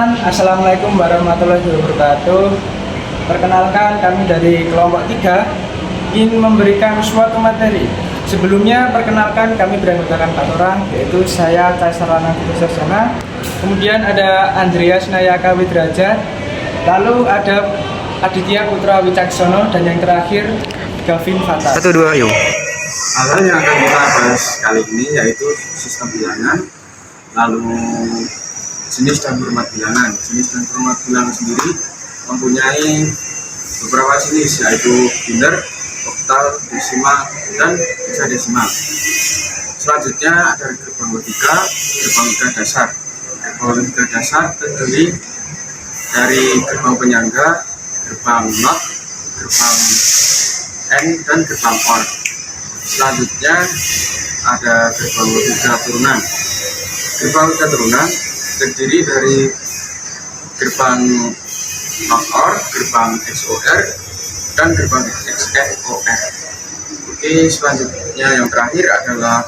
teman-teman, assalamualaikum warahmatullahi wabarakatuh. Perkenalkan, kami dari kelompok 3 ingin memberikan suatu materi. Sebelumnya, perkenalkan, kami beranggotakan 4 orang, yaitu saya Caisarana Kutusasana, kemudian ada Andreas Nayaka Widrajat, lalu ada Aditya Putra Wicaksono, dan yang terakhir Gavin Fatas. 1, 2, yuk. Hal yang akan kita bahas kali ini yaitu sistem bilangan, lalu jenis dan format bilangan. Jenis dan format bilangan sendiri mempunyai beberapa jenis, yaitu biner, oktal, desimal, dan hexadesimal. Selanjutnya ada gerbang logika dasar. Gerbang logika dasar terdiri dari gerbang penyangga, gerbang not, gerbang N, dan gerbang OR. Selanjutnya ada gerbang logika turunan. Gerbang logika turunan terdiri dari gerbang not OR, gerbang XOR, dan gerbang XOR. Oke, selanjutnya yang terakhir adalah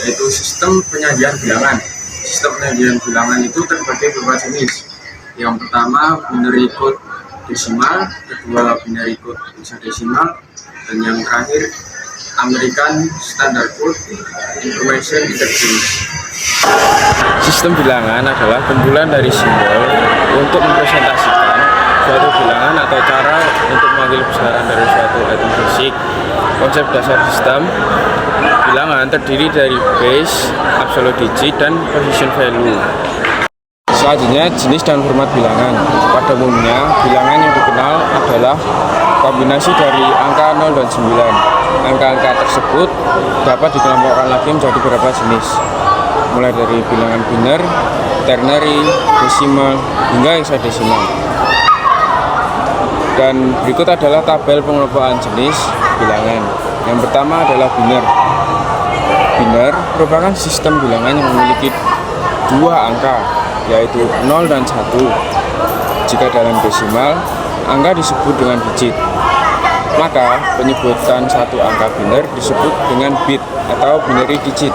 yaitu sistem penyajian bilangan. Sistem penyajian bilangan itu terbagi beberapa jenis. Yang pertama binary code desimal, kedua binary code hexadesimal, dan yang terakhir American Standard Code Information Interchange. Sistem bilangan adalah kumpulan dari simbol untuk mempresentasikan suatu bilangan atau cara untuk memanggil besaran dari suatu item fisik. Konsep dasar sistem bilangan terdiri dari base, absolute digit, dan position value. Selanjutnya, jenis dan format bilangan. Pada umumnya, bilangan yang dikenal adalah kombinasi dari angka 0 dan 9. Angka-angka tersebut dapat dikelompokkan lagi menjadi beberapa jenis, mulai dari bilangan biner, ternary, desimal, hingga hexadesimal. Dan berikut adalah tabel pengelompokan jenis bilangan. Yang pertama adalah biner. Biner merupakan sistem bilangan yang memiliki 2 angka, yaitu 0 dan 1. Jika dalam desimal, angka disebut dengan digit. Maka penyebutan satu angka biner disebut dengan bit atau binary digit.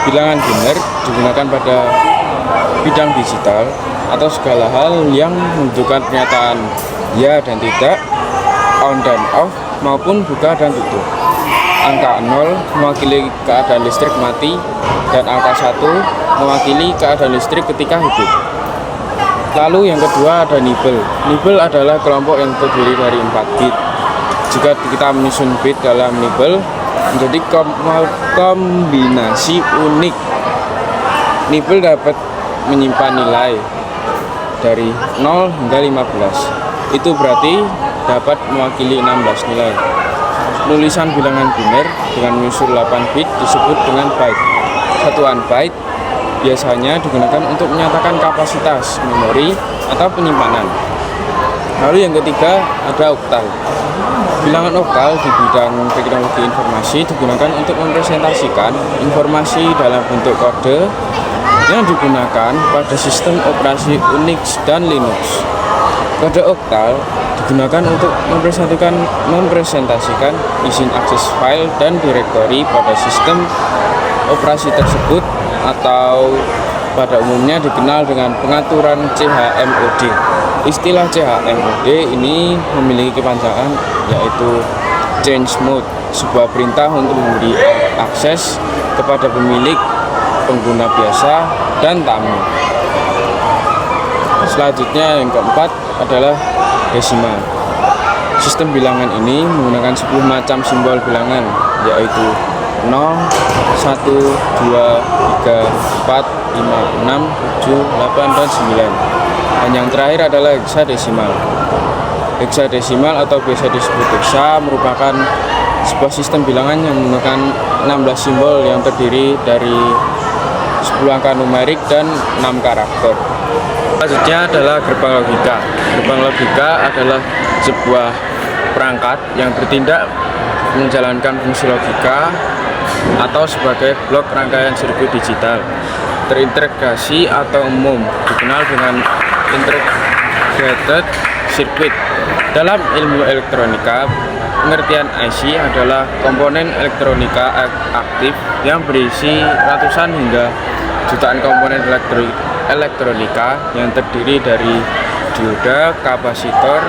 Bilangan biner digunakan pada bidang digital atau segala hal yang menunjukkan pernyataan ya dan tidak, on dan off, maupun buka dan tutup. Angka 0 mewakili keadaan listrik mati, dan angka 1 mewakili keadaan listrik ketika hidup. Lalu yang kedua ada nibel. Nibel adalah kelompok yang terdiri dari 4 bit. Jika kita menyusun bit dalam nibel menjadi kombinasi unik. Nibel dapat menyimpan nilai dari 0 hingga 15. Itu berarti dapat mewakili 16 nilai. Penulisan bilangan biner dengan menyusun 8 bit disebut dengan byte. Satuan byte biasanya digunakan untuk menyatakan kapasitas memori atau penyimpanan. Lalu yang ketiga ada oktal. Bilangan oktal di bidang teknologi informasi digunakan untuk mempresentasikan informasi dalam bentuk kode yang digunakan pada sistem operasi Unix dan Linux. Kode oktal digunakan untuk mempresentasikan izin akses file dan direktori pada sistem operasi tersebut, atau pada umumnya dikenal dengan pengaturan CHMOD. Istilah CHMOD ini memiliki kepanjangan yaitu change mode, sebuah perintah untuk memberi akses kepada pemilik, pengguna biasa, dan tamu. Selanjutnya yang keempat adalah desimal. Sistem bilangan ini menggunakan 10 macam simbol bilangan, yaitu 0, 1, 2, 3, 4, 5, 6, 7, 8, dan 9. Dan yang terakhir adalah hexadesimal. Hexadesimal atau biasa disebut hexa merupakan sebuah sistem bilangan yang menggunakan 16 simbol yang terdiri dari 10 angka numerik dan 6 karakter. Selanjutnya adalah gerbang logika. Gerbang logika adalah sebuah perangkat yang bertindak menjalankan fungsi logika atau sebagai blok rangkaian sirkuit digital terintegrasi atau umum, dikenal dengan integrated circuit. Dalam ilmu elektronika, pengertian IC adalah komponen elektronika aktif yang berisi ratusan hingga jutaan komponen elektronika yang terdiri dari dioda, kapasitor,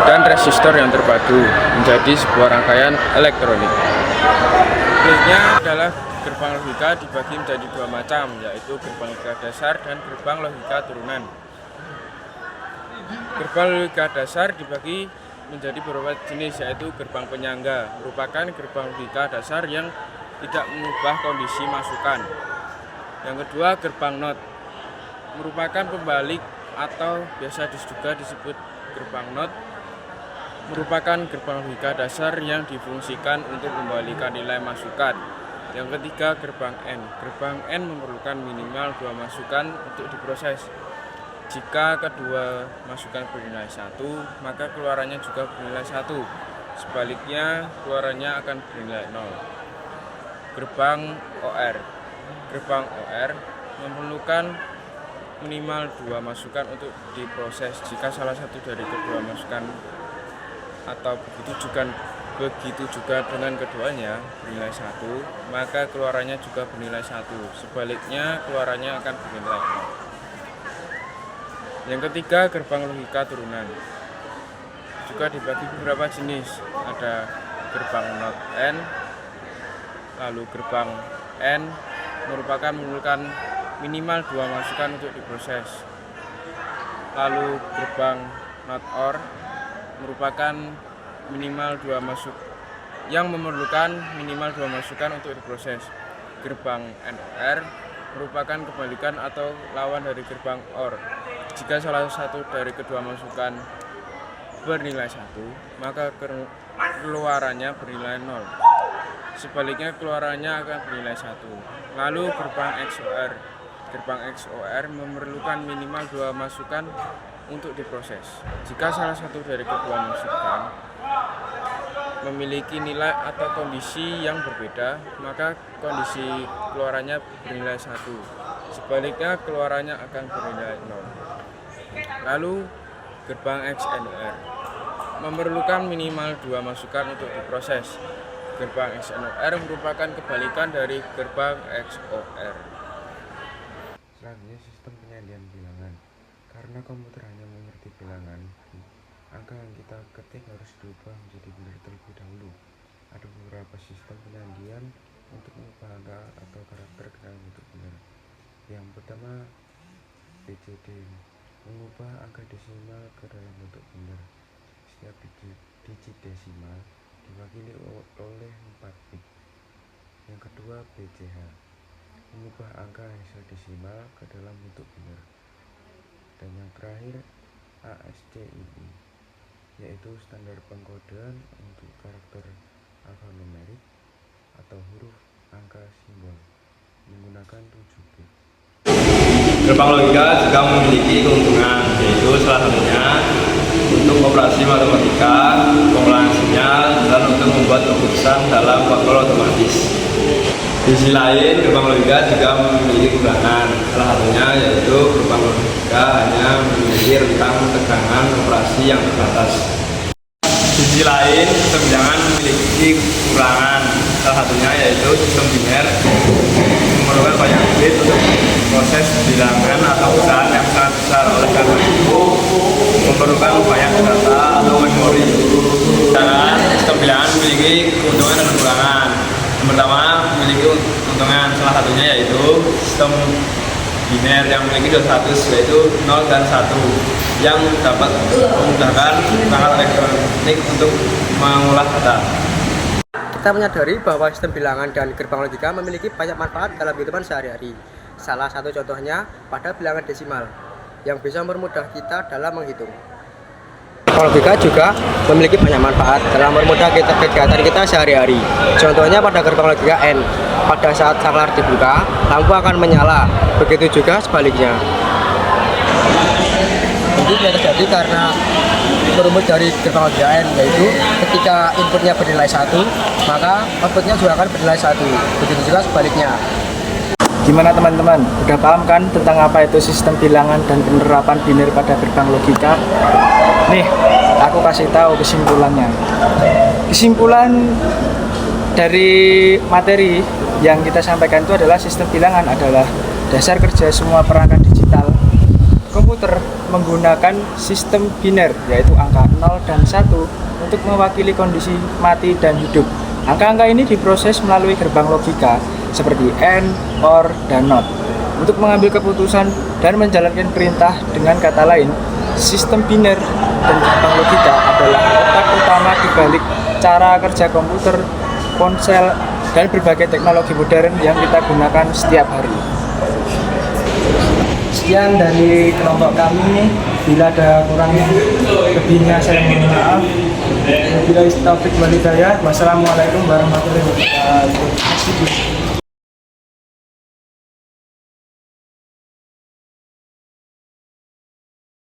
dan resistor yang terpadu menjadi sebuah rangkaian elektronik. Berikutnya adalah gerbang logika dibagi menjadi dua macam, yaitu gerbang logika dasar dan gerbang logika turunan. Gerbang logika dasar dibagi menjadi beberapa jenis, yaitu gerbang penyangga, merupakan gerbang logika dasar yang tidak mengubah kondisi masukan. Yang kedua, gerbang NOT, merupakan pembalik atau biasa juga disebut gerbang NOT, merupakan gerbang logika dasar yang difungsikan untuk membalikan nilai masukan. Yang ketiga, gerbang N. Gerbang N memerlukan minimal 2 masukan untuk diproses. Jika kedua masukan bernilai 1, maka keluarannya juga bernilai 1. Sebaliknya, keluarannya akan bernilai 0. Gerbang OR. Gerbang OR memerlukan minimal 2 masukan untuk diproses. Jika salah satu dari kedua masukan atau begitu juga dengan keduanya bernilai 1, maka keluarannya juga bernilai 1. Sebaliknya, keluarannya akan bernilai 0. Yang ketiga, gerbang logika turunan. Juga dibagi beberapa jenis. Ada gerbang NOT N, lalu gerbang N memerlukan minimal 2 masukan untuk diproses. Lalu gerbang NOT OR merupakan memerlukan minimal 2 masukan untuk diproses. Gerbang NOR merupakan kebalikan atau lawan dari gerbang OR. Jika salah satu dari kedua masukan bernilai 1, maka keluarannya bernilai 0. Sebaliknya, keluarannya akan bernilai 1. Lalu gerbang XOR. Gerbang XOR memerlukan minimal 2 masukan untuk diproses. Jika salah satu dari kedua masukan memiliki nilai atau kondisi yang berbeda, maka kondisi keluarannya bernilai 1. Sebaliknya, keluarannya akan bernilai 0. Lalu gerbang XNOR memerlukan minimal 2 masukan untuk diproses. Gerbang XNOR merupakan kebalikan dari gerbang XOR. Selanjutnya, sistem penyandian bilangan. Karena komputer hanya mengerti bilangan, angka yang kita ketik harus diubah menjadi benar terlebih dahulu. Ada beberapa sistem penyandian untuk mengubah angka atau karakter ke dalam bentuk benar. Yang pertama, BCD, mengubah angka desimal ke dalam bentuk benar. Setiap digit desimal diwakili oleh 4 bit. Yang kedua, BCH, mengubah angka hexadesimal ke dalam bentuk benar. Dan yang terakhir, ASCII, yaitu standar pengkodean untuk karakter alfanumerik atau huruf angka simbol menggunakan 7 bit. Gerbang logika juga memiliki keuntungan, yaitu salah satunya untuk operasi matematika, pengulangan sinyal, dan untuk membuat keputusan dalam kontrol otomatis. Di sisi lain, gerbang logika juga memiliki kekurangan, salah satunya yaitu gerbang logika hanya memiliki rentang tegangan operasi yang terbatas. Di sisi lain, sistem bilangan memiliki kekurangan, salah satunya yaitu sistem biner memerlukan banyak bit untuk proses bilangan atau usaha yang sangat besar. Oleh karena itu, memerlukan banyak data atau memori. Sedangkan sistem bilangan memiliki keuntungan dan kekurangan. Yang pertama, memiliki keuntungan, salah satunya yaitu sistem biner yang memiliki 200, yaitu 0 dan 1, yang dapat memudahkan perangkat elektronik untuk mengolah data. Kita menyadari bahwa sistem bilangan dan gerbang logika memiliki banyak manfaat dalam kehidupan sehari-hari. Salah satu contohnya pada bilangan desimal, yang bisa mempermudah kita dalam menghitung. Gerbang logika juga memiliki banyak manfaat dalam mempermudah kegiatan kita sehari-hari. Contohnya pada gerbang logika N, pada saat saklar dibuka, lampu akan menyala. Begitu juga sebaliknya. Ini bisa terjadi karena merumus dari gerbang logika N, yaitu ketika inputnya bernilai 1, maka outputnya juga akan bernilai 1. Begitu juga sebaliknya. Gimana teman-teman? Udah paham kan tentang apa itu sistem bilangan dan penerapan biner pada gerbang logika? Nih, aku kasih tahu kesimpulannya. Kesimpulan dari materi yang kita sampaikan itu adalah sistem bilangan adalah Dasar kerja semua perangkat digital komputer menggunakan sistem biner, yaitu angka 0 dan 1 untuk mewakili kondisi mati dan hidup. Angka-angka ini diproses melalui gerbang logika seperti AND, OR, dan NOT untuk mengambil keputusan dan menjalankan perintah. Dengan kata lain, sistem biner dan gerbang logika adalah otak utama di balik cara kerja komputer, ponsel, dan berbagai teknologi modern yang kita gunakan setiap hari. Sekian dari kelompok kami. Bila ada kurang lebihnya saya mohon maaf. Bila taufik wal hidayah. Wassalamualaikum warahmatullahi wabarakatuh.